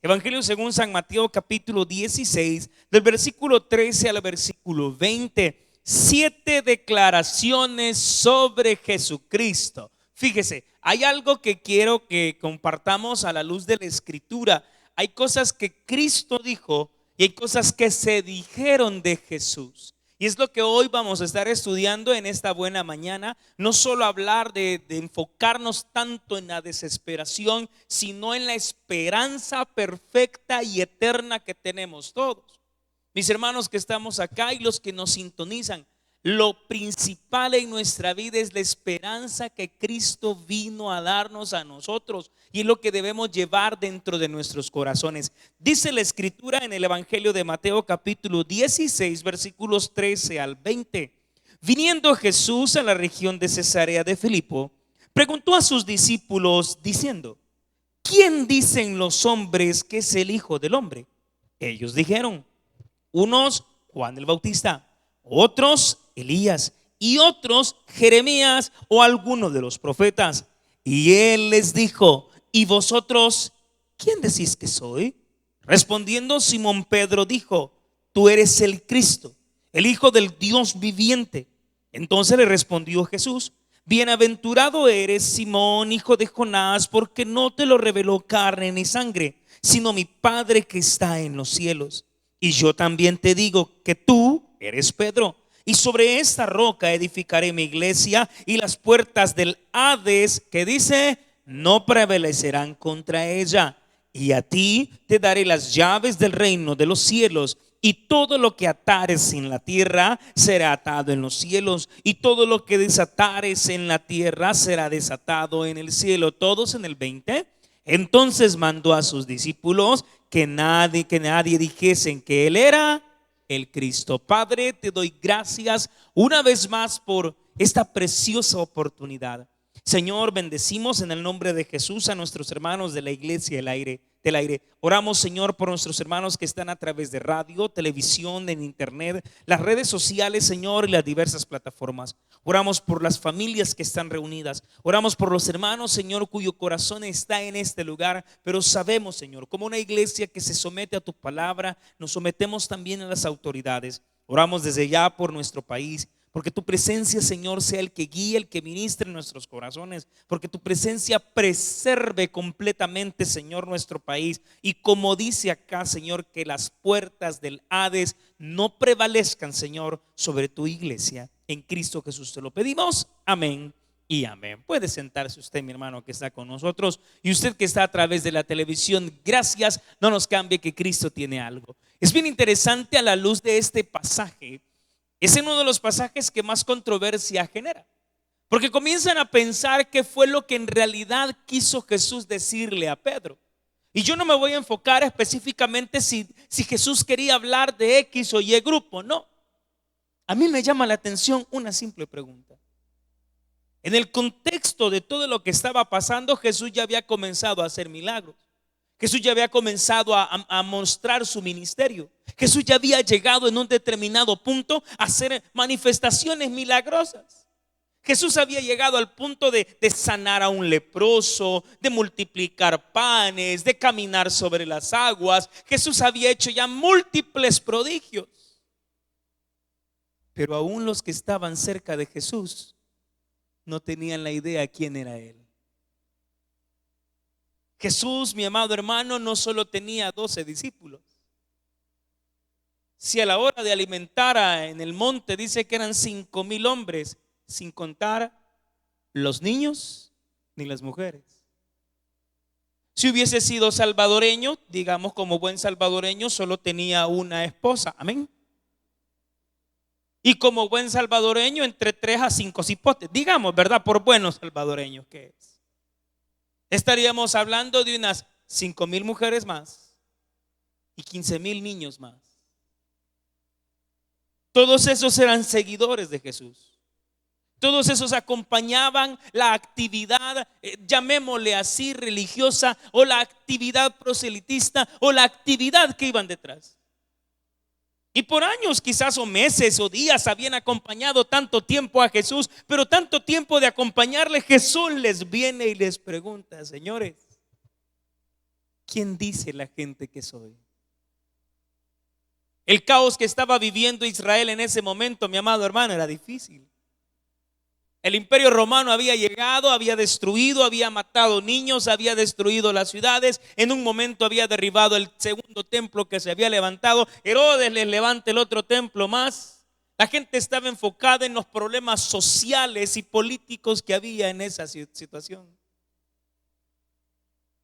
Evangelio según San Mateo capítulo 16, del versículo 13 al versículo 20. 7 declaraciones sobre Jesucristo. Fíjese, hay algo que quiero que compartamos a la luz de la Escritura. Hay cosas que Cristo dijo y hay cosas que se dijeron de Jesús. Y es lo que hoy vamos a estar estudiando en esta buena mañana. No solo hablar de enfocarnos tanto en la desesperación, sino en la esperanza perfecta y eterna que tenemos todos. Mis hermanos que estamos acá y los que nos sintonizan, lo principal en nuestra vida es la esperanza que Cristo vino a darnos a nosotros, y es lo que debemos llevar dentro de nuestros corazones. Dice la Escritura en el Evangelio de Mateo capítulo 16 versículos 13 al 20. Viniendo Jesús a la región de Cesarea de Filipo, preguntó a sus discípulos diciendo: ¿quién dicen los hombres que es el Hijo del Hombre? Ellos dijeron: unos Juan el Bautista, otros Elías y otros Jeremías o alguno de los profetas. Y él les dijo: ¿y vosotros quién decís que soy? Respondiendo Simón Pedro dijo: tú eres el Cristo, el Hijo del Dios viviente. Entonces le respondió Jesús: bienaventurado eres, Simón, hijo de Jonás, porque no te lo reveló carne ni sangre, sino mi Padre que está en los cielos. Y yo también te digo que tú eres Pedro, y sobre esta roca edificaré mi iglesia, y las puertas del Hades, que dice, no prevalecerán contra ella. Y a ti te daré las llaves del reino de los cielos. Y todo lo que atares en la tierra será atado en los cielos, y todo lo que desatares en la tierra será desatado en el cielo. Todos en el 20. Entonces mandó a sus discípulos que nadie dijesen que él era el Cristo. Padre, te doy gracias una vez más por esta preciosa oportunidad. Señor, bendecimos en el nombre de Jesús a nuestros hermanos de la iglesia del aire. Oramos, Señor, por nuestros hermanos que están a través de radio, televisión, en internet, las redes sociales, Señor, y las diversas plataformas. Oramos por las familias que están reunidas. Oramos por los hermanos, Señor, cuyo corazón está en este lugar. Pero sabemos, Señor, como una iglesia que se somete a tu palabra, nos sometemos también a las autoridades. Oramos desde ya por nuestro país, porque tu presencia, Señor, sea el que guíe, el que ministre en nuestros corazones, porque tu presencia preserve completamente, Señor, nuestro país. Y como dice acá, Señor, que las puertas del Hades no prevalezcan, Señor, sobre tu iglesia. En Cristo Jesús te lo pedimos, amén y amén. Puede sentarse usted, mi hermano, que está con nosotros, y usted que está a través de la televisión. Gracias, no nos cambie, que Cristo tiene algo. Es bien interesante a la luz de este pasaje. Es uno de los pasajes que más controversia genera, porque comienzan a pensar qué fue lo que en realidad quiso Jesús decirle a Pedro. Y yo no me voy a enfocar específicamente si Jesús quería hablar de X o Y grupo, no. A mí me llama la atención una simple pregunta. En el contexto de todo lo que estaba pasando, Jesús ya había comenzado a hacer milagros. Jesús ya había comenzado a mostrar su ministerio. Jesús ya había llegado en un determinado punto a hacer manifestaciones milagrosas. Jesús había llegado al punto de sanar a un leproso, de multiplicar panes, de caminar sobre las aguas. Jesús había hecho ya múltiples prodigios. Pero aún los que estaban cerca de Jesús no tenían la idea quién era Él. Jesús, mi amado hermano, no solo tenía 12 discípulos. Si a la hora de alimentar en el monte dice que eran 5,000 hombres, sin contar los niños ni las mujeres. Si hubiese sido salvadoreño, digamos como buen salvadoreño, solo tenía una esposa, amén. Y como buen salvadoreño, entre 3 a 5 cipotes, digamos, ¿verdad? Por buenos salvadoreños que es. Estaríamos hablando de unas 5,000 mujeres más y 15,000 niños más. Todos esos eran seguidores de Jesús. Todos esos acompañaban la actividad, llamémosle así, religiosa, o la actividad proselitista, o la actividad que iban detrás. Y por años, quizás, o meses o días, habían acompañado tanto tiempo a Jesús. Pero tanto tiempo de acompañarle, Jesús les viene y les pregunta: señores, ¿quién dice la gente que soy? El caos que estaba viviendo Israel en ese momento, mi amado hermano, era difícil. El imperio romano había llegado, había destruido, había matado niños, había destruido las ciudades. En un momento había derribado el segundo templo que se había levantado. Herodes les levanta el otro templo más. La gente estaba enfocada en los problemas sociales y políticos que había en esa situación.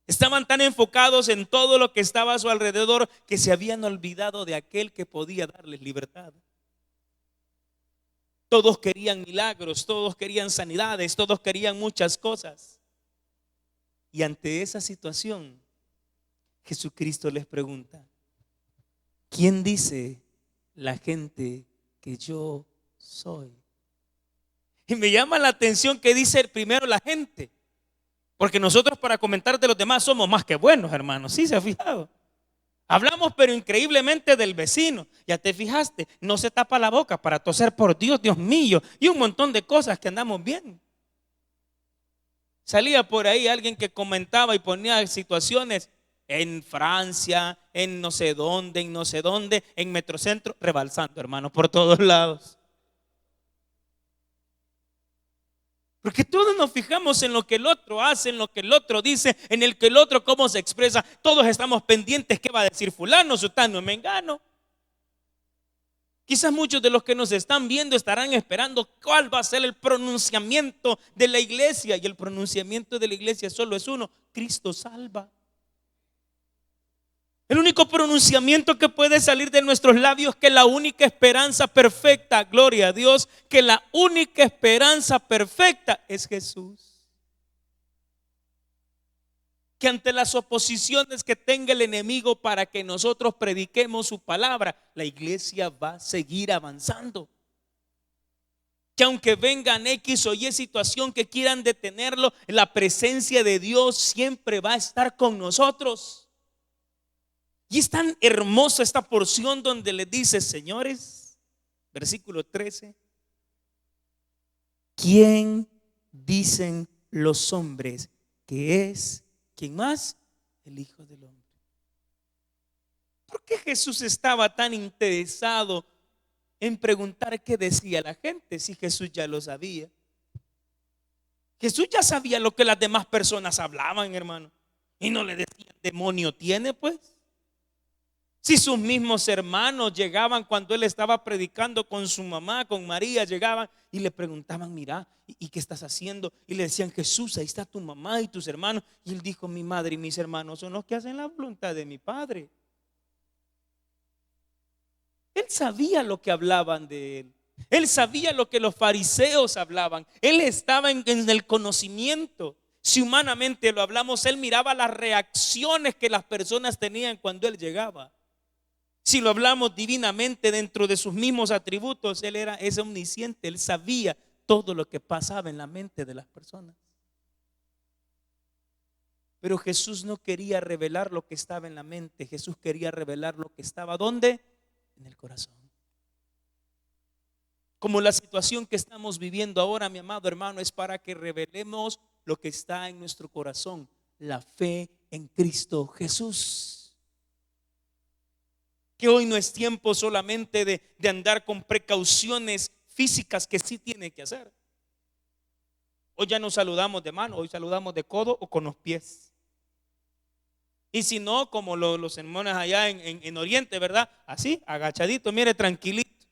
Estaban tan enfocados en todo lo que estaba a su alrededor que se habían olvidado de aquel que podía darles libertad. Todos querían milagros, todos querían sanidades, todos querían muchas cosas. Y ante esa situación, Jesucristo les pregunta: ¿quién dice la gente que yo soy? Y me llama la atención que dice primero la gente, porque nosotros para comentar de los demás somos más que buenos, hermanos. ¿Sí se ha fijado? Hablamos pero increíblemente del vecino. Ya te fijaste, no se tapa la boca para toser, por Dios, Dios mío, y un montón de cosas que andamos bien. Salía por ahí alguien que comentaba y ponía situaciones en Francia, en no sé dónde, en Metrocentro, rebalsando, hermanos, por todos lados. Porque todos nos fijamos en lo que el otro hace, en lo que el otro dice, en el que el otro cómo se expresa. Todos estamos pendientes qué va a decir fulano, sutano, mengano. Quizás muchos de los que nos están viendo estarán esperando cuál va a ser el pronunciamiento de la iglesia. Y el pronunciamiento de la iglesia solo es uno: Cristo salva. El único pronunciamiento que puede salir de nuestros labios, que la única esperanza perfecta, gloria a Dios, que la única esperanza perfecta es Jesús. Que ante las oposiciones que tenga el enemigo para que nosotros prediquemos su palabra, la iglesia va a seguir avanzando. Que aunque vengan X o Y situación que quieran detenerlo, la presencia de Dios siempre va a estar con nosotros. Y es tan hermosa esta porción donde le dice: señores, versículo 13, ¿quién dicen los hombres que es? ¿Quién más? El Hijo del Hombre. ¿Por qué Jesús estaba tan interesado en preguntar qué decía la gente si Jesús ya lo sabía? Jesús ya sabía lo que las demás personas hablaban, hermano, y no le decían: demonio tiene, pues. Si sus mismos hermanos llegaban cuando él estaba predicando con su mamá, con María, llegaban y le preguntaban: mira, ¿y qué estás haciendo? Y le decían: Jesús, ahí está tu mamá y tus hermanos. Y él dijo: mi madre y mis hermanos son los que hacen la voluntad de mi Padre. Él sabía lo que hablaban de él. Él sabía lo que los fariseos hablaban. Él estaba en el conocimiento. Si humanamente lo hablamos, él miraba las reacciones que las personas tenían cuando él llegaba. Si lo hablamos divinamente, dentro de sus mismos atributos, él es omnisciente. Él sabía todo lo que pasaba en la mente de las personas. Pero Jesús no quería revelar lo que estaba en la mente. Jesús quería revelar lo que estaba ¿dónde? En el corazón. Como la situación que estamos viviendo ahora, mi amado hermano, es para que revelemos lo que está en nuestro corazón: la fe en Cristo Jesús. Que hoy no es tiempo solamente de andar con precauciones físicas que sí tiene que hacer. Hoy ya no saludamos de mano, hoy saludamos de codo o con los pies. Y si no, como los hermanos allá en Oriente, ¿verdad? Así, agachadito, mire, tranquilito.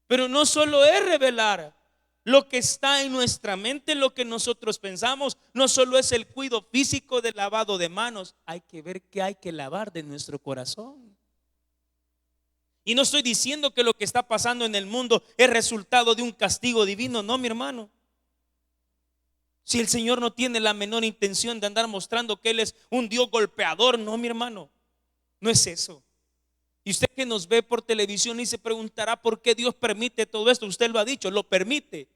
Pero no solo es revelar lo que está en nuestra mente, lo que nosotros pensamos. No solo es el cuidado físico del lavado de manos. Hay que ver qué hay que lavar de nuestro corazón. Y no estoy diciendo que lo que está pasando en el mundo es resultado de un castigo divino. No, mi hermano. Si el Señor no tiene la menor intención de andar mostrando que Él es un Dios golpeador. No, mi hermano, no es eso. Y usted que nos ve por televisión y se preguntará por qué Dios permite todo esto. Usted lo ha dicho, lo permite.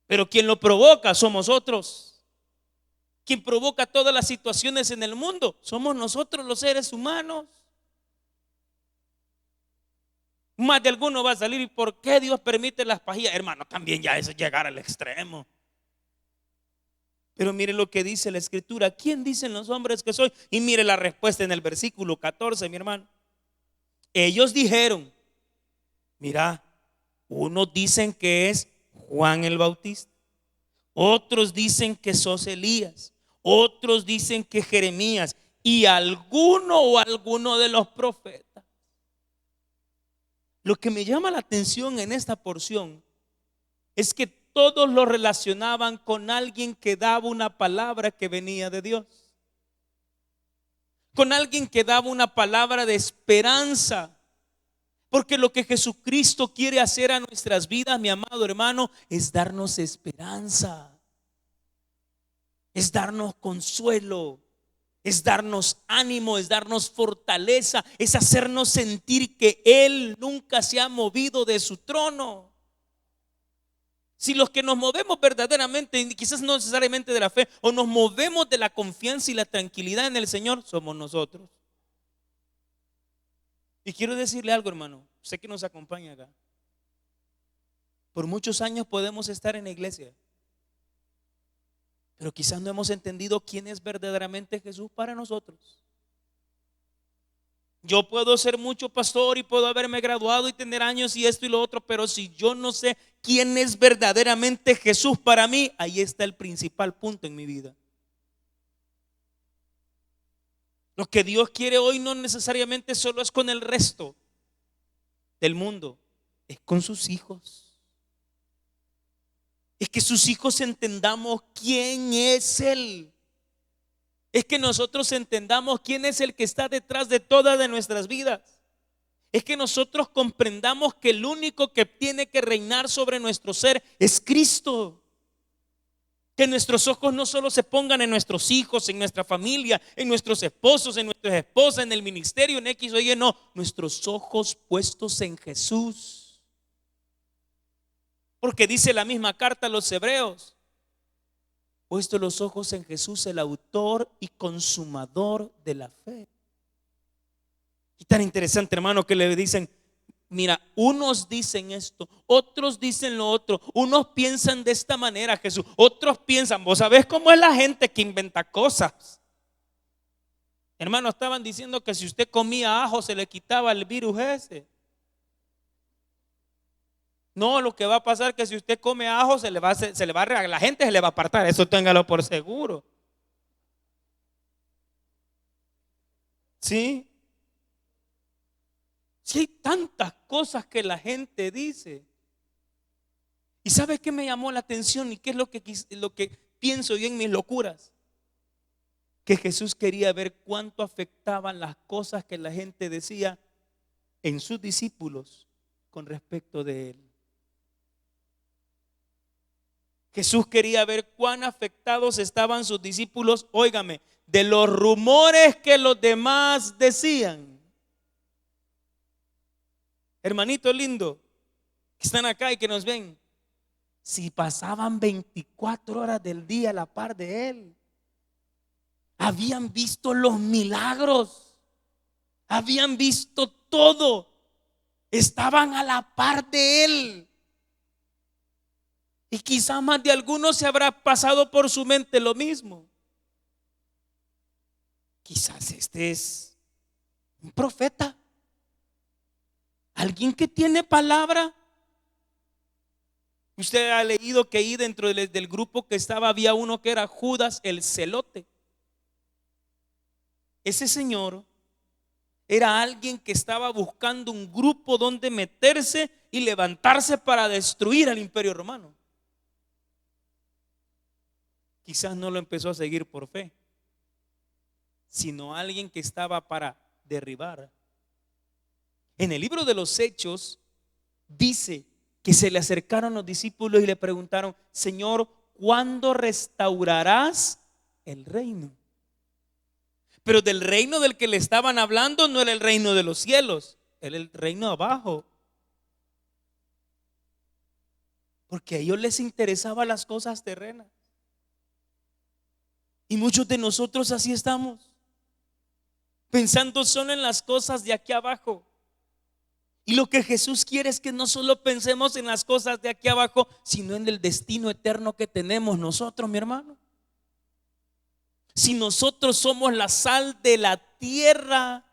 Pero quien lo provoca somos otros. Quien provoca todas las situaciones en el mundo somos nosotros, los seres humanos. Más de alguno va a salir: ¿y por qué Dios permite las pajillas? Hermano, también ya eso es llegar al extremo. Pero mire lo que dice la escritura. ¿Quién dicen los hombres que soy? Y mire la respuesta en el versículo 14, mi hermano. Ellos dijeron, mira, unos dicen que es Juan el Bautista, otros dicen que sos Elías, otros dicen que Jeremías y alguno de los profetas. Lo que me llama la atención en esta porción es que todos lo relacionaban con alguien que daba una palabra que venía de Dios, con alguien que daba una palabra de esperanza. Porque lo que Jesucristo quiere hacer a nuestras vidas, mi amado hermano, es darnos esperanza, es darnos consuelo, es darnos ánimo, es darnos fortaleza, es hacernos sentir que Él nunca se ha movido de su trono. Si los que nos movemos verdaderamente, quizás no necesariamente de la fe, o nos movemos de la confianza y la tranquilidad en el Señor, somos nosotros. Y quiero decirle algo, hermano, usted que nos acompaña acá. Por muchos años podemos estar en la iglesia, pero quizás no hemos entendido quién es verdaderamente Jesús para nosotros. Yo puedo ser mucho pastor y puedo haberme graduado y tener años y esto y lo otro, pero si yo no sé quién es verdaderamente Jesús para mí, ahí está el principal punto en mi vida. Lo que Dios quiere hoy no necesariamente solo es con el resto del mundo, es con sus hijos. Es que sus hijos entendamos quién es Él. Es que nosotros entendamos quién es el que está detrás de todas de nuestras vidas. Es que nosotros comprendamos que el único que tiene que reinar sobre nuestro ser es Cristo. Que nuestros ojos no solo se pongan en nuestros hijos, en nuestra familia, en nuestros esposos, en nuestras esposas, en el ministerio, en X o Y, no, nuestros ojos puestos en Jesús. Porque dice la misma carta a los Hebreos, puesto los ojos en Jesús, el autor y consumador de la fe. Y tan interesante, hermano, que le dicen, mira, unos dicen esto, otros dicen lo otro, unos piensan de esta manera, Jesús, otros piensan, vos sabés cómo es la gente que inventa cosas. Hermano, estaban diciendo que si usted comía ajo se le quitaba el virus ese. No, lo que va a pasar es que si usted come ajo se le va a regar, la gente se le va a apartar, eso téngalo por seguro. ¿Sí? Si hay tantas cosas que la gente dice. ¿Y sabe qué me llamó la atención? ¿Y qué es lo que pienso yo en mis locuras? Que Jesús quería ver cuánto afectaban las cosas que la gente decía en sus discípulos con respecto de Él. Jesús quería ver cuán afectados estaban sus discípulos, óigame, de los rumores que los demás decían. Hermanito lindo, que están acá y que nos ven, si pasaban 24 horas del día a la par de Él, habían visto los milagros, habían visto todo, estaban a la par de Él. Y quizá más de algunos se habrá pasado por su mente lo mismo. Quizás este es un profeta, alguien que tiene palabra. Usted ha leído que ahí dentro del grupo que estaba había uno que era Judas el celote. Ese señor era alguien que estaba buscando un grupo donde meterse y levantarse para destruir al imperio romano. Quizás no lo empezó a seguir por fe, sino alguien que estaba para derribar. En el libro de los Hechos dice que se le acercaron los discípulos y le preguntaron: Señor, ¿cuándo restaurarás el reino? Pero del reino del que le estaban hablando no era el reino de los cielos, era el reino abajo. Porque a ellos les interesaban las cosas terrenas. Y muchos de nosotros así estamos, pensando solo en las cosas de aquí abajo. Y lo que Jesús quiere es que no solo pensemos en las cosas de aquí abajo, sino en el destino eterno que tenemos nosotros, mi hermano. Si nosotros somos la sal de la tierra,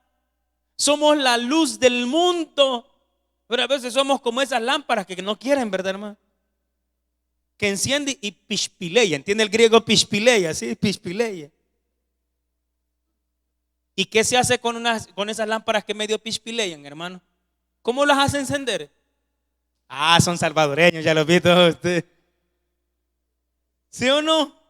somos la luz del mundo, pero a veces somos como esas lámparas que no quieren, ¿verdad, hermano? Que enciende y pispileia. ¿Entiende el griego pispileia? Sí, pispileia. ¿Y qué se hace con esas lámparas que medio pispilean, hermano? ¿Cómo las hace encender? Ah, son salvadoreños, ya los vi todos ustedes. ¿Sí o no?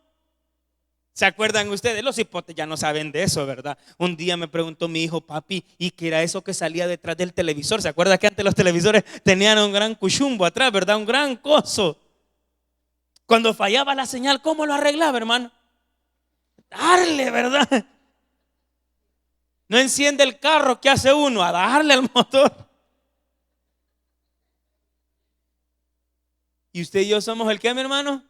¿Se acuerdan ustedes? Los hipotes ya no saben de eso, ¿verdad? Un día me preguntó mi hijo, papi, ¿y qué era eso que salía detrás del televisor? ¿Se acuerda que antes los televisores tenían un gran cuchumbo atrás, ¿verdad? Un gran coso. Cuando fallaba la señal, ¿cómo lo arreglaba, hermano? Darle, ¿verdad? No enciende el carro, ¿qué hace uno? A darle al motor. ¿Y usted y yo somos el qué, mi hermano?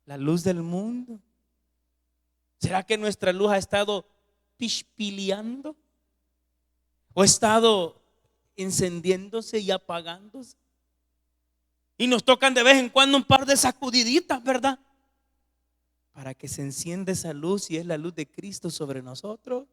La luz del mundo. ¿Será que nuestra luz ha estado pispileando? ¿O ha estado encendiéndose y apagándose? Y nos tocan de vez en cuando un par de sacudiditas, ¿verdad? Para que se encienda esa luz, y es la luz de Cristo sobre nosotros.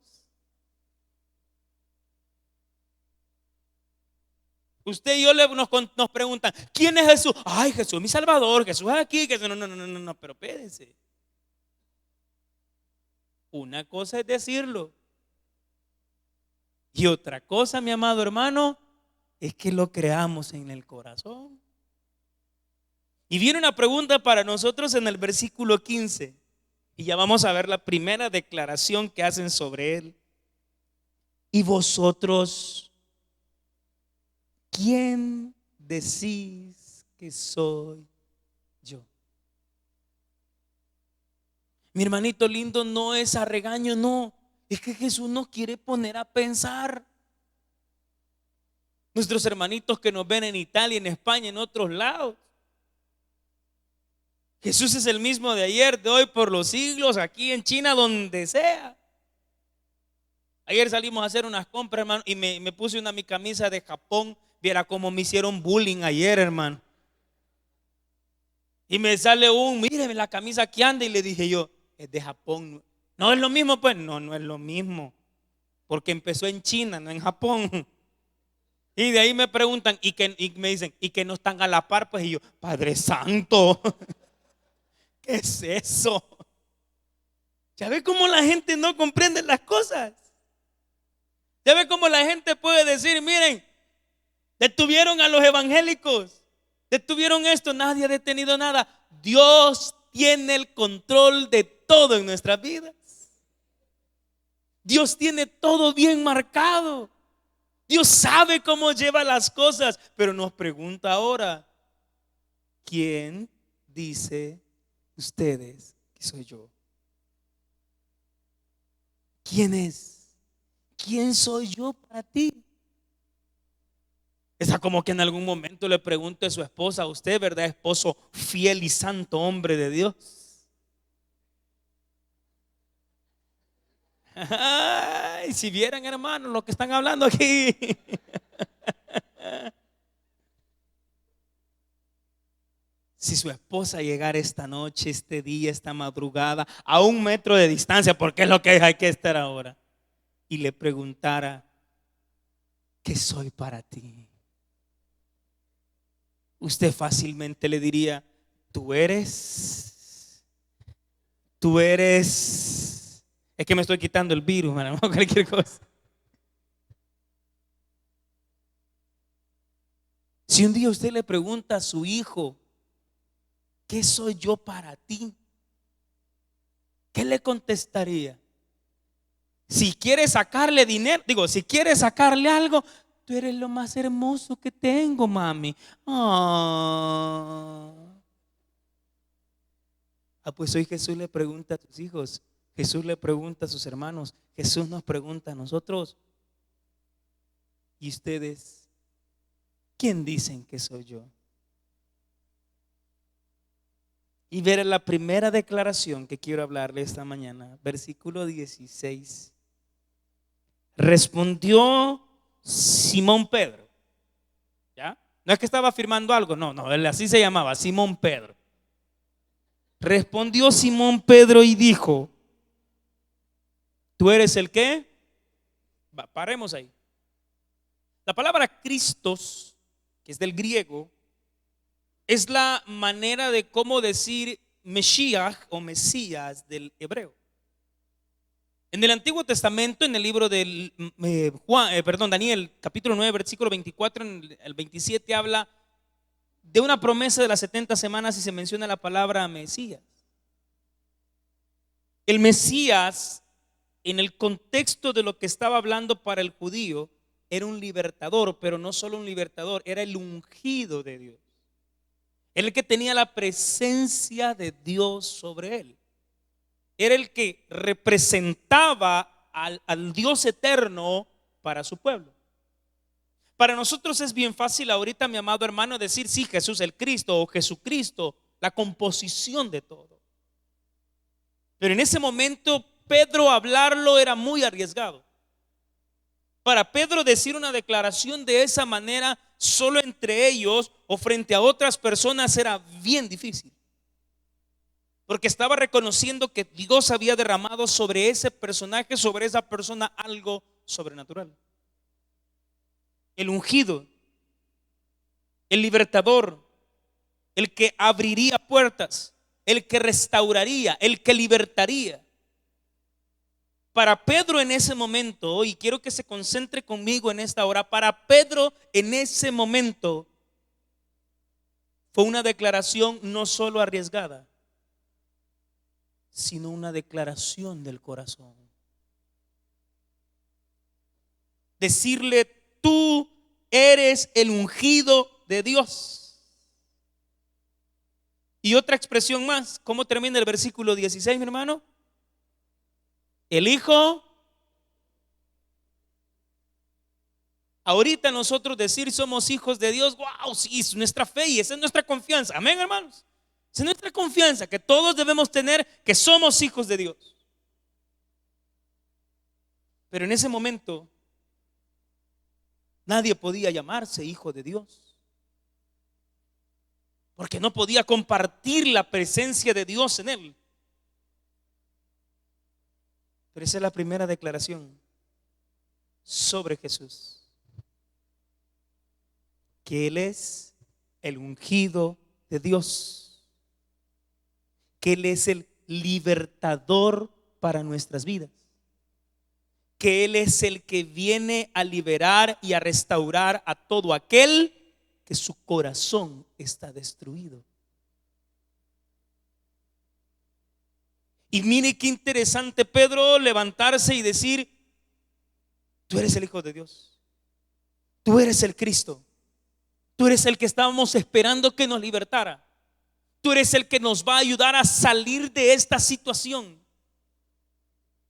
Usted y yo nos preguntan, ¿quién es Jesús? Ay, Jesús es mi Salvador, Jesús es aquí. Jesús. No, pero espérense. Una cosa es decirlo, y otra cosa, mi amado hermano, es que lo creamos en el corazón. Y viene una pregunta para nosotros en el versículo 15. Y ya vamos a ver la primera declaración que hacen sobre él. ¿Y vosotros quién decís que soy yo? Mi hermanito lindo, no es a regaño, no. Es que Jesús nos quiere poner a pensar. Nuestros hermanitos que nos ven en Italia, en España, en otros lados. Jesús es el mismo de ayer, de hoy, por los siglos, aquí en China, donde sea. Ayer salimos a hacer unas compras, hermano, y me puse mi camisa de Japón. Viera cómo me hicieron bullying ayer, hermano. Y me sale míreme la camisa que anda, y le dije yo, es de Japón. ¿No es lo mismo? Pues no es lo mismo, porque empezó en China, no en Japón. Y de ahí me preguntan y me dicen, ¿y que no están a la par? Pues y yo, Padre Santo, ¿qué es eso? ¿Ya ve cómo la gente no comprende las cosas? ¿Ya ve cómo la gente puede decir, miren, detuvieron a los evangélicos, detuvieron esto, nadie ha detenido nada? Dios tiene el control de todo en nuestras vidas. Dios tiene todo bien marcado. Dios sabe cómo lleva las cosas, pero nos pregunta ahora, ¿quién dice ustedes que soy yo? ¿Quién es? ¿Quién soy yo para ti? Esa como que en algún momento le pregunte a su esposa, a usted, ¿verdad? Esposo fiel y santo, hombre de Dios. Ay, si vieran, hermanos, lo que están hablando aquí. Si su esposa llegara esta noche, este día, esta madrugada, a 1 metro de distancia, porque es lo que hay que estar ahora, y le preguntara, ¿qué soy para ti? Usted fácilmente le diría, tú eres, es que me estoy quitando el virus, hermano, cualquier cosa. Si un día usted le pregunta a su hijo, ¿qué soy yo para ti? ¿Qué le contestaría? Si quiere sacarle dinero, si quiere sacarle algo, tú eres lo más hermoso que tengo, mami. Pues hoy Jesús le pregunta a tus hijos, Jesús le pregunta a sus hermanos, Jesús nos pregunta a nosotros, ¿y ustedes quién dicen que soy yo? Y ver la primera declaración que quiero hablarle esta mañana, versículo 16. Respondió Simón Pedro. ¿Ya? No es que estaba afirmando algo, no, él así se llamaba, Simón Pedro. Respondió Simón Pedro y dijo, ¿Tú eres el qué? Paremos ahí. La palabra Cristos, que es del griego, es la manera de cómo decir Mesías o Mesías del hebreo. En el Antiguo Testamento, en el libro de Daniel, capítulo 9, versículo 24, en el 27, habla de una promesa de las 70 semanas y se menciona la palabra Mesías. El Mesías, en el contexto de lo que estaba hablando para el judío, era un libertador, pero no solo un libertador, era el ungido de Dios. Era el que tenía la presencia de Dios sobre él. Era el que representaba al Dios eterno para su pueblo. Para nosotros es bien fácil ahorita, mi amado hermano, decir sí, Jesús el Cristo o Jesucristo, la composición de todo. Pero en ese momento Pedro hablarlo era muy arriesgado. Para Pedro decir una declaración de esa manera solo entre ellos o frente a otras personas era bien difícil. Porque estaba reconociendo que Dios había derramado sobre ese personaje, sobre esa persona, algo sobrenatural. El ungido, el libertador, el que abriría puertas, el que restauraría, el que libertaría. Para Pedro en ese momento, y quiero que se concentre conmigo en esta hora, para Pedro en ese momento fue una declaración no solo arriesgada, sino una declaración del corazón. Decirle: tú eres el ungido de Dios. Y otra expresión más. ¿Cómo termina el versículo 16, mi hermano? El Hijo. Ahorita nosotros decir somos hijos de Dios, wow, sí, es nuestra fe y esa es nuestra confianza. Amén, hermanos. Esa es nuestra confianza que todos debemos tener, que somos hijos de Dios. Pero en ese momento nadie podía llamarse hijo de Dios, porque no podía compartir la presencia de Dios en él. Pero esa es la primera declaración sobre Jesús, que Él es el ungido de Dios, que Él es el libertador para nuestras vidas, que Él es el que viene a liberar y a restaurar a todo aquel que su corazón está destruido. Y mire qué interesante Pedro levantarse y decir: tú eres el Hijo de Dios, tú eres el Cristo, tú eres el que estábamos esperando que nos libertara, tú eres el que nos va a ayudar a salir de esta situación.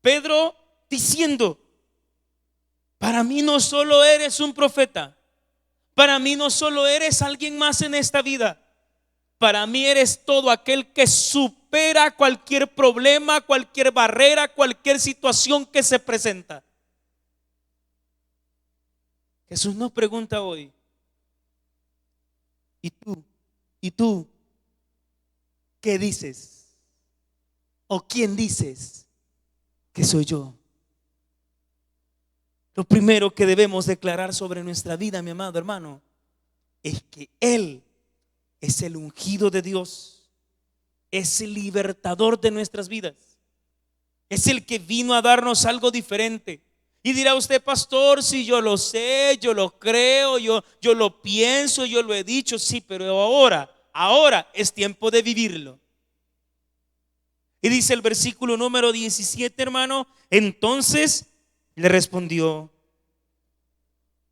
Pedro diciendo: para mí no solo eres un profeta, para mí no solo eres alguien más en esta vida, para mí eres todo aquel que supera cualquier problema, cualquier barrera, cualquier situación que se presenta. Jesús nos pregunta hoy: ¿y tú qué dices? ¿O quién dices que soy yo? Lo primero que debemos declarar sobre nuestra vida, mi amado hermano, es que Él es el ungido de Dios, es el libertador de nuestras vidas, es el que vino a darnos algo diferente. Y dirá usted: pastor, si yo lo sé, yo lo creo, yo lo pienso, yo lo he dicho. Sí, pero ahora es tiempo de vivirlo. Y dice el versículo número 17, hermano: entonces le respondió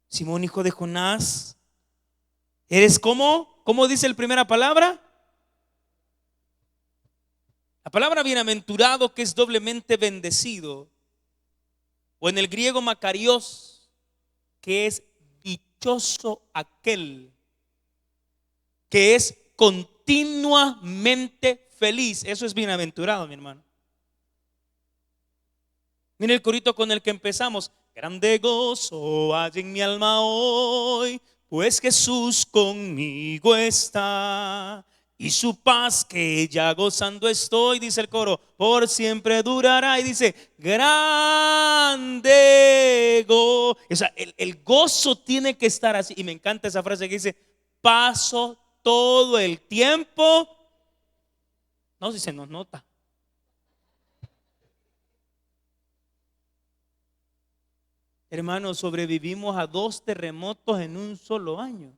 Simón, hijo de Jonás, ¿eres cómo? ¿Cómo dice la primera palabra? La palabra bienaventurado, que es doblemente bendecido, o en el griego makarios, que es dichoso aquel que es continuamente feliz. Eso es bienaventurado, mi hermano. Mira el corito con el que empezamos: grande gozo hay en mi alma hoy, pues Jesús conmigo está. y su paz que ya gozando estoy, dice el coro, por siempre durará. Y dice, grande gozo. O sea, el gozo tiene que estar así. Y me encanta esa frase que dice, paso todo el tiempo. No, si se nos nota. Hermanos, sobrevivimos a 2 terremotos en un solo año.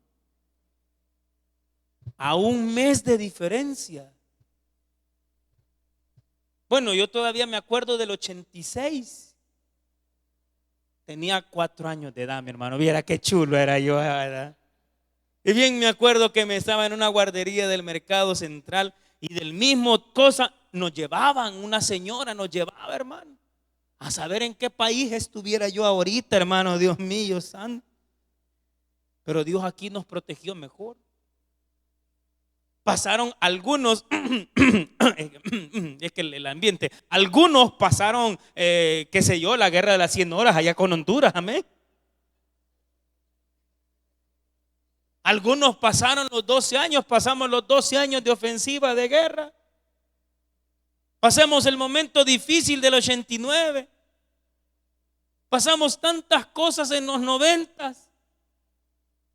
A un mes de diferencia. Bueno, yo todavía me acuerdo del 86. Tenía 4 años de edad, mi hermano. Viera qué chulo era yo, ¿verdad? Y bien me acuerdo que me estaba en una guardería del Mercado Central y del mismo cosa nos llevaban, una señora nos llevaba, hermano, a saber en qué país estuviera yo ahorita, hermano, Dios mío, santo. Pero Dios aquí nos protegió mejor. Pasaron algunos, es que el ambiente, algunos pasaron, qué sé yo, la guerra de las 100 horas allá con Honduras, amén. Algunos pasaron los 12 años, pasamos los 12 años de ofensiva, de guerra. Pasamos el momento difícil del 89. Pasamos tantas cosas en los 90.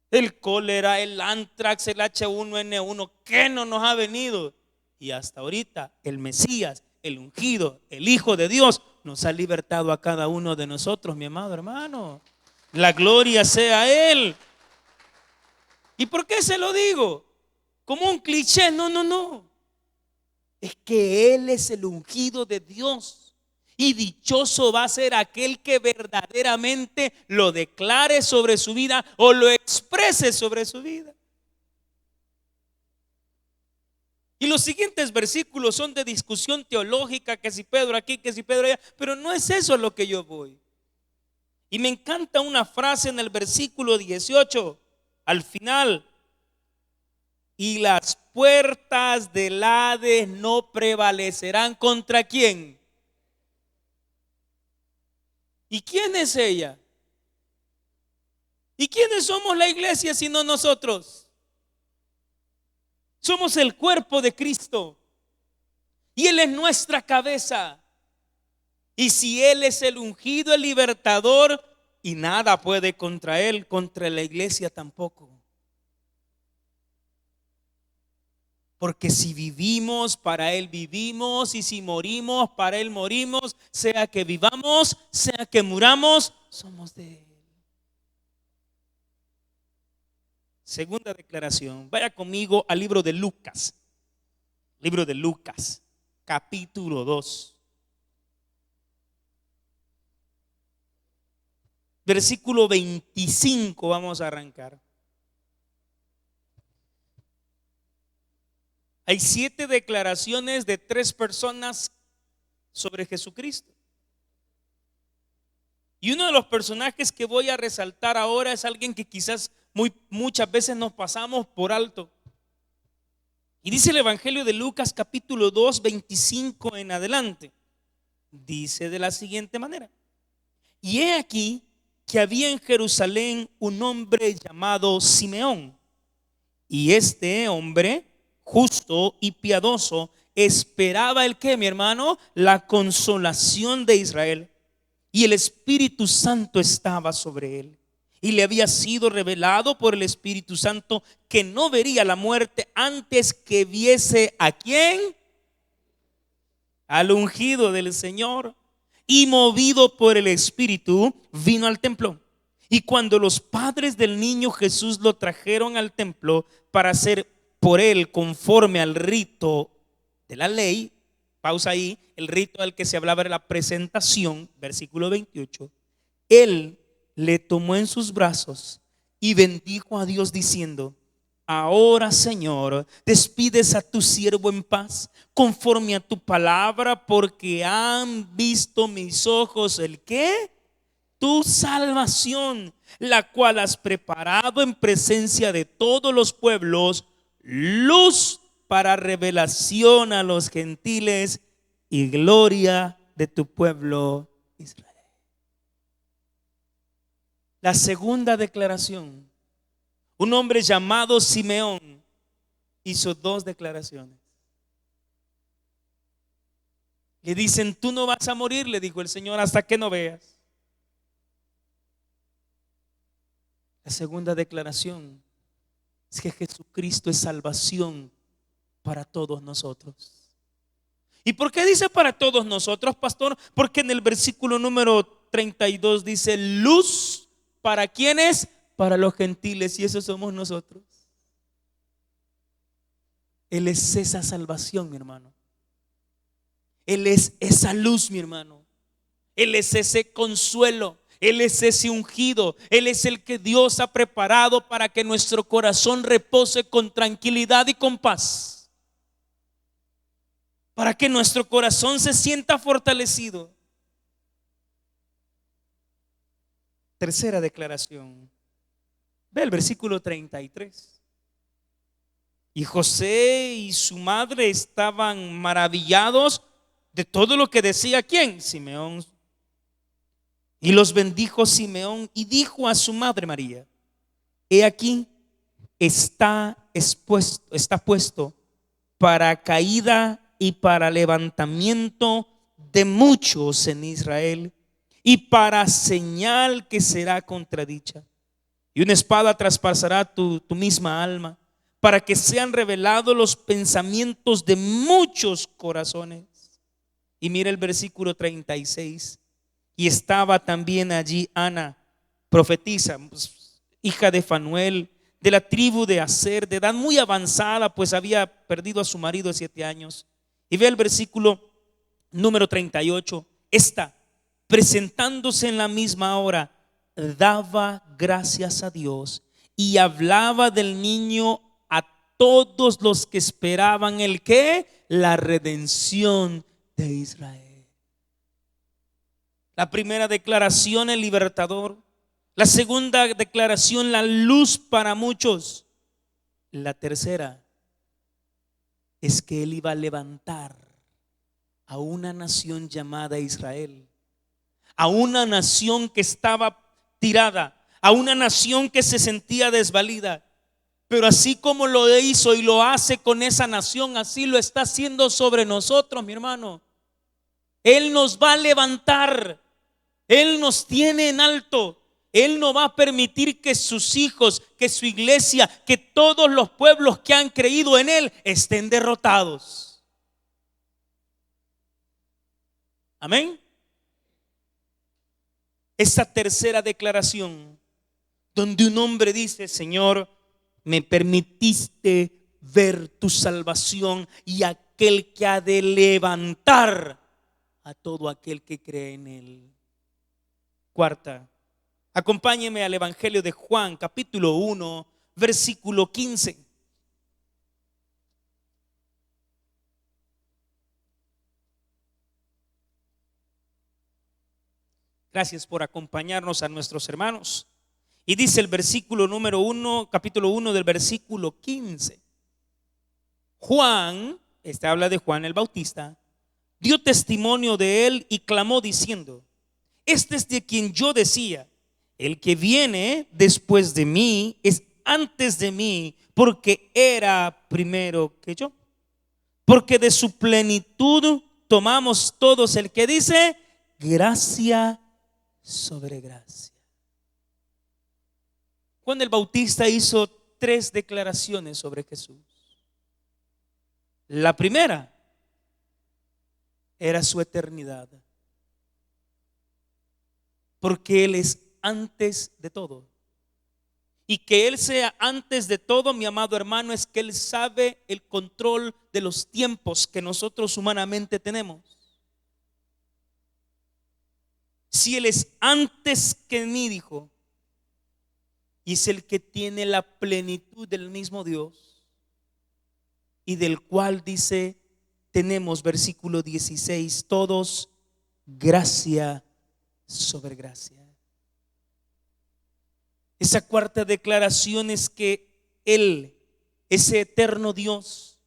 El cólera, el antrax, el H1N1, ¿qué no nos ha venido? Y hasta ahorita el Mesías, el ungido, el Hijo de Dios, nos ha libertado a cada uno de nosotros, mi amado hermano. La gloria sea a Él. ¿Y por qué se lo digo? Como un cliché, no. Es que Él es el ungido de Dios. Y dichoso va a ser aquel que verdaderamente lo declare sobre su vida o lo exprese sobre su vida. Y los siguientes versículos son de discusión teológica, que si Pedro aquí, que si Pedro allá, pero no es eso a lo que yo voy. Y me encanta una frase en el versículo 18, al final. Y las puertas del Hades no prevalecerán contra ¿quién? ¿Y quién es ella? ¿Y quiénes somos la iglesia sino nosotros? Somos el cuerpo de Cristo y Él es nuestra cabeza. Y si Él es el ungido, el libertador, y nada puede contra Él, contra la iglesia tampoco. Porque si vivimos, para Él vivimos, y si morimos, para Él morimos, sea que vivamos, sea que muramos, somos de Él. Segunda declaración, vaya conmigo al libro de Lucas, capítulo 2, versículo 25, vamos a arrancar. Hay 7 declaraciones de 3 personas sobre Jesucristo. Y uno de los personajes que voy a resaltar ahora es alguien que quizás muchas veces nos pasamos por alto. Y dice el Evangelio de Lucas capítulo 2, 25 en adelante. Dice de la siguiente manera: y he aquí que había en Jerusalén un hombre llamado Simeón. Y este hombre, justo y piadoso, esperaba el que, mi hermano, la consolación de Israel. Y el Espíritu Santo estaba sobre él. Y le había sido revelado por el Espíritu Santo que no vería la muerte antes que viese ¿a quién? Al ungido del Señor. Y movido por el Espíritu, vino al templo. Y cuando los padres del niño Jesús lo trajeron al templo para hacer por él conforme al rito de la ley, pausa ahí, el rito al que se hablaba era la presentación, versículo 28, él le tomó en sus brazos y bendijo a Dios diciendo: ahora, Señor, despides a tu siervo en paz, conforme a tu palabra, porque han visto mis ojos el ¿qué? Tu salvación, la cual has preparado en presencia de todos los pueblos, luz para revelación a los gentiles y gloria de tu pueblo Israel. La segunda declaración: un hombre llamado Simeón. hizo dos declaraciones. Le dicen, tú no vas a morir, le dijo el Señor, hasta que no veas. La segunda declaración es que Jesucristo es salvación para todos nosotros. ¿Y por qué dice para todos nosotros, pastor? Porque en el versículo número 32 dice, luz para quienes, para los gentiles, y eso somos nosotros. Él es esa salvación, mi hermano. Él es esa luz, mi hermano. Él es ese consuelo. Él es ese ungido. Él es el que Dios ha preparado para que nuestro corazón repose con tranquilidad y con paz. Para que nuestro corazón se sienta fortalecido. Tercera declaración. Ve el versículo 33. Y José y su madre estaban maravillados de todo lo que decía ¿quién? Simeón. Y los bendijo Simeón y dijo a su madre María: he aquí, está puesto para caída y para levantamiento de muchos en Israel, y para señal que será contradicha. Y una espada traspasará tu misma alma, para que sean revelados los pensamientos de muchos corazones. Y mira el versículo 36. Y estaba también allí Ana, profetisa, hija de Fanuel, de la tribu de Aser, de edad muy avanzada, pues había perdido a su marido de 7 años. Y ve el versículo número 38. Esta, presentándose en la misma hora, daba gracias a Dios y hablaba del niño a todos los que esperaban el ¿qué? La redención de Israel. La primera declaración, el libertador. La segunda declaración, la luz para muchos. La tercera es que él iba a levantar a una nación llamada Israel, a una nación que estaba tirada, a una nación que se sentía desvalida. Pero así como lo hizo y lo hace con esa nación, así lo está haciendo sobre nosotros, mi hermano. Él nos va a levantar. Él nos tiene en alto. Él no va a permitir que sus hijos, que su iglesia, que todos los pueblos que han creído en Él estén derrotados. Amén. Esa tercera declaración, donde un hombre dice: Señor, me permitiste ver tu salvación y aquel que ha de levantar a todo aquel que cree en Él. Cuarta, acompáñeme al Evangelio de Juan, capítulo 1, versículo 15. Gracias por acompañarnos a nuestros hermanos. Y dice el versículo número 1, capítulo 1 del versículo 15. Juan, habla de Juan el Bautista, dio testimonio de él y clamó diciendo: este es de quien yo decía, el que viene después de mí es antes de mí, porque era primero que yo. Porque de su plenitud tomamos todos el que dice gracia sobre gracia. Juan el Bautista hizo 3 declaraciones sobre Jesús. La primera era su eternidad, porque Él es antes de todo. Y que Él sea antes de todo, mi amado hermano, es que Él sabe el control de los tiempos que nosotros humanamente tenemos. Si Él es antes que mí, dijo, y es el que tiene la plenitud del mismo Dios, y del cual dice, tenemos versículo 16, todos gracia sobre gracia. Esa cuarta declaración es que Él, ese eterno Dios,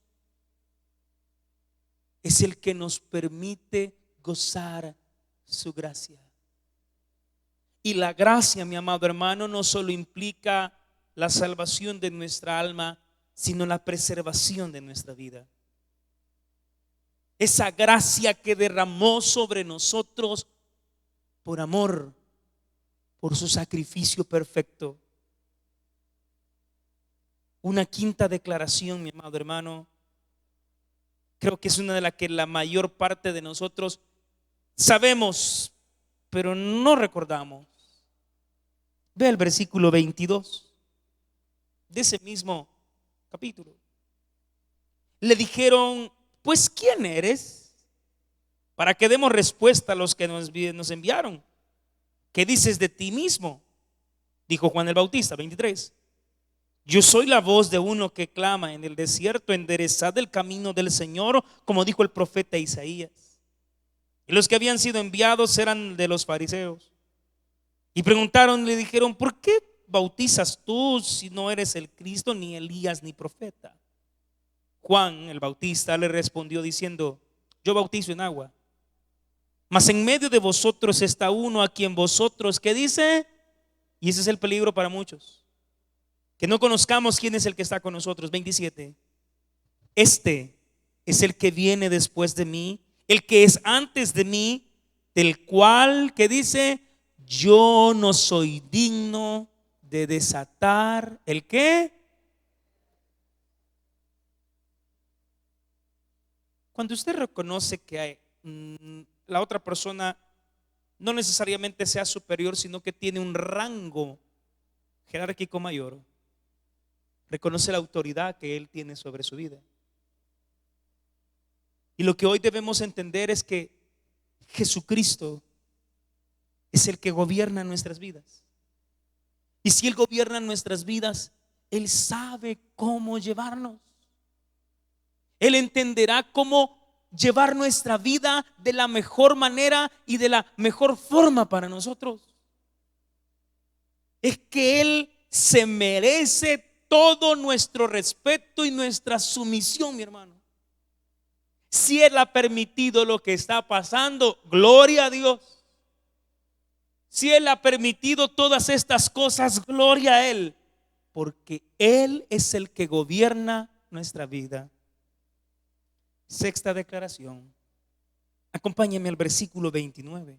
es el que nos permite gozar su gracia. Y la gracia, mi amado hermano, no solo implica la salvación de nuestra alma, sino la preservación de nuestra vida. Esa gracia que derramó sobre nosotros por amor, por su sacrificio perfecto. Una quinta declaración, mi amado hermano, creo que es una de las que la mayor parte de nosotros sabemos, pero no recordamos. Ve el versículo 22 de ese mismo capítulo. Le dijeron: pues ¿quién eres? Para que demos respuesta a los que nos enviaron. ¿Qué dices de ti mismo? Dijo Juan el Bautista, 23. Yo soy la voz de uno que clama en el desierto: enderezad el camino del Señor, como dijo el profeta Isaías. Y los que habían sido enviados eran de los fariseos. Y preguntaron, le dijeron: ¿por qué bautizas tú si no eres el Cristo, ni Elías, ni profeta? Juan el Bautista le respondió diciendo: yo bautizo en agua, mas en medio de vosotros está uno a quien vosotros, ¿qué dice? Y ese es el peligro para muchos, que no conozcamos quién es el que está con nosotros. 27. Este es el que viene después de mí, el que es antes de mí, del cual, ¿qué dice? Yo no soy digno de desatar ¿el qué? Cuando usted reconoce que la otra persona no necesariamente sea superior, sino que tiene un rango jerárquico mayor, reconoce la autoridad que él tiene sobre su vida. Y lo que hoy debemos entender es que Jesucristo es el que gobierna nuestras vidas. Y si Él gobierna nuestras vidas, Él sabe cómo llevarnos. Él entenderá cómo llevar nuestra vida de la mejor manera y de la mejor forma para nosotros. Es que Él se merece todo nuestro respeto y nuestra sumisión, mi hermano. Si Él ha permitido lo que está pasando, gloria a Dios. Si Él ha permitido todas estas cosas, gloria a Él, porque Él es el que gobierna nuestra vida. Sexta declaración. Acompáñame al versículo 29.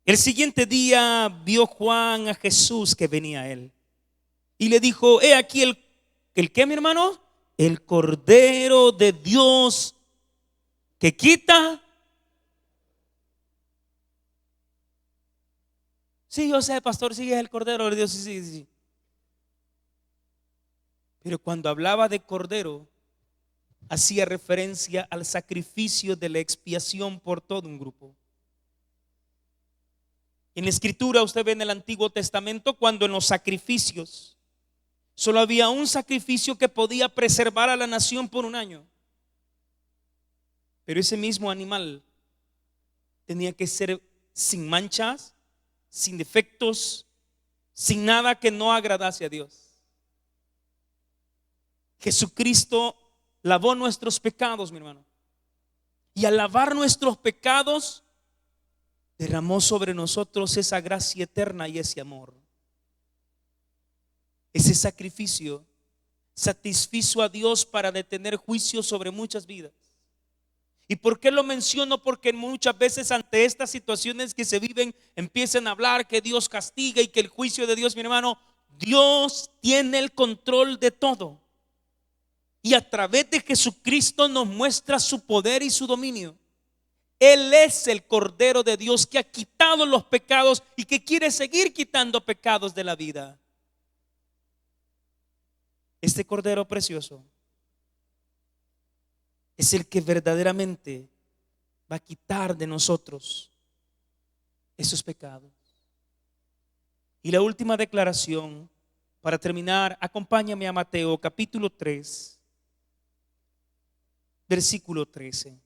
El siguiente día vio Juan a Jesús que venía a él y le dijo: he aquí el ¿qué, mi hermano? El Cordero de Dios que quita. Sí, yo sé, pastor, sí es el Cordero de Dios, sí. Pero cuando hablaba de Cordero, hacía referencia al sacrificio de la expiación por todo un grupo. En la Escritura usted ve en el Antiguo Testamento cuando en los sacrificios solo había un sacrificio que podía preservar a la nación por un año. Pero ese mismo animal tenía que ser sin manchas, sin defectos, sin nada que no agradase a Dios. Jesucristo lavó nuestros pecados, mi hermano. Y al lavar nuestros pecados, derramó sobre nosotros esa gracia eterna y ese amor. Ese sacrificio satisfizo a Dios para detener juicio sobre muchas vidas. ¿Y por qué lo menciono? Porque muchas veces ante estas situaciones que se viven empiezan a hablar que Dios castiga y que el juicio de Dios, mi hermano, Dios tiene el control de todo. Y a través de Jesucristo nos muestra su poder y su dominio. Él es el Cordero de Dios que ha quitado los pecados y que quiere seguir quitando pecados de la vida. Este Cordero precioso es el que verdaderamente va a quitar de nosotros esos pecados. Y la última declaración, para terminar, acompáñame a Mateo capítulo 3, versículo 13.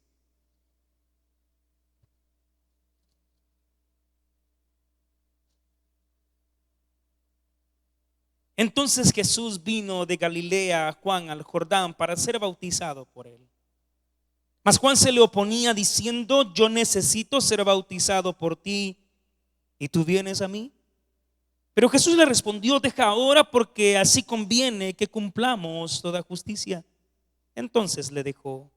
Entonces Jesús vino de Galilea a Juan al Jordán para ser bautizado por él. Mas Juan se le oponía diciendo: yo necesito ser bautizado por ti, ¿y tú vienes a mí? Pero Jesús le respondió: deja ahora, porque así conviene que cumplamos toda justicia. Entonces le dejó.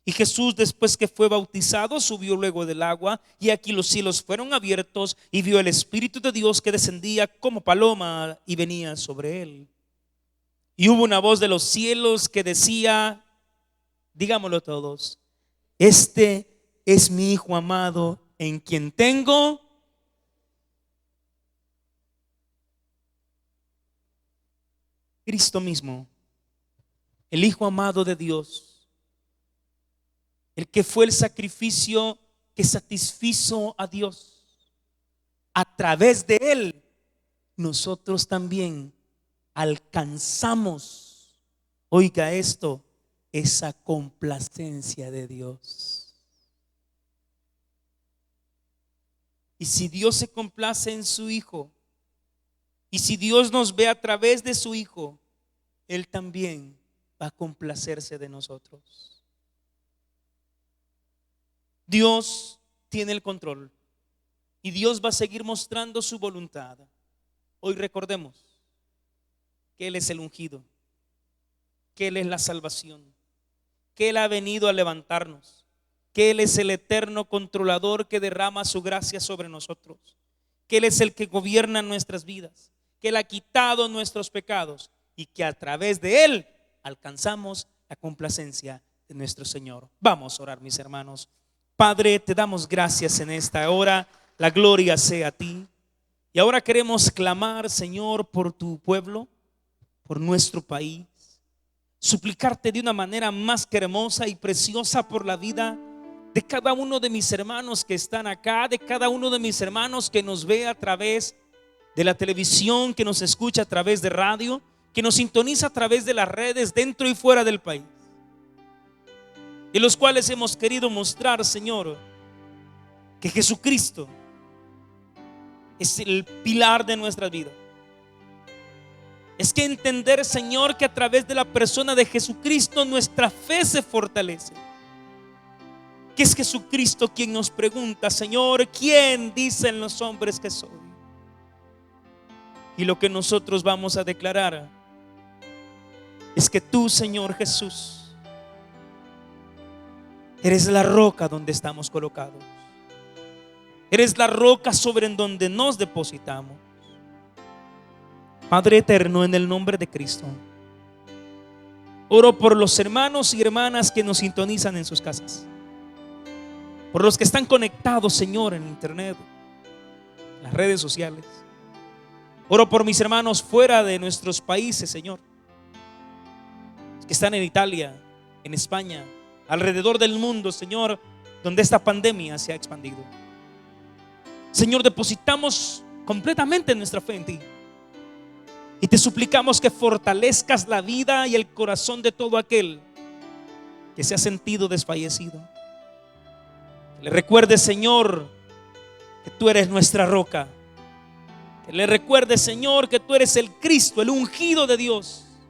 Y Jesús, después que fue bautizado, subió luego del agua, y aquí los cielos fueron abiertos, y vio el Espíritu de Dios que descendía como paloma y venía sobre él. Y hubo una voz de los cielos que decía, digámoslo todos: este es mi Hijo amado, en quien tengo. Cristo mismo, el Hijo amado de Dios, el que fue el sacrificio que satisfizo a Dios. A través de él, nosotros también alcanzamos, oiga esto, esa complacencia de Dios. Y si Dios se complace en su Hijo, y si Dios nos ve a través de su Hijo, Él también va a complacerse de nosotros. Dios tiene el control y Dios va a seguir mostrando su voluntad. Hoy recordemos que Él es el ungido, que Él es la salvación, que Él ha venido a levantarnos, que Él es el eterno controlador que derrama su gracia sobre nosotros, que Él es el que gobierna nuestras vidas, que Él ha quitado nuestros pecados y que a través de Él alcanzamos la complacencia de nuestro Señor. Vamos a orar, mis hermanos. Padre, te damos gracias en esta hora, la gloria sea a ti. Y ahora queremos clamar, Señor, por tu pueblo, por nuestro país, suplicarte de una manera más que hermosa y preciosa por la vida de cada uno de mis hermanos que están acá, de cada uno de mis hermanos que nos ve a través de la televisión, que nos escucha a través de radio, que nos sintoniza a través de las redes dentro y fuera del país, de los cuales hemos querido mostrar, Señor, que Jesucristo es el pilar de nuestra vida. Es que entender, Señor, que a través de la persona de Jesucristo nuestra fe se fortalece. Que es Jesucristo quien nos pregunta, Señor, ¿quién dicen los hombres que soy? Y lo que nosotros vamos a declarar es que tú, Señor Jesús, eres la roca donde estamos colocados. Eres la roca sobre en donde nos depositamos. Padre eterno, en el nombre de Cristo, oro por los hermanos y hermanas que nos sintonizan en sus casas, por los que están conectados, Señor, en internet, en las redes sociales. Oro por mis hermanos fuera de nuestros países, Señor, que están en Italia, en España, alrededor del mundo, Señor, donde esta pandemia se ha expandido. Señor, depositamos completamente nuestra fe en ti y te suplicamos que fortalezcas la vida y el corazón de todo aquel que se ha sentido desfallecido. Que le recuerde, Señor, que tú eres nuestra roca. Que le recuerde, Señor, que tú eres el Cristo, el ungido de Dios,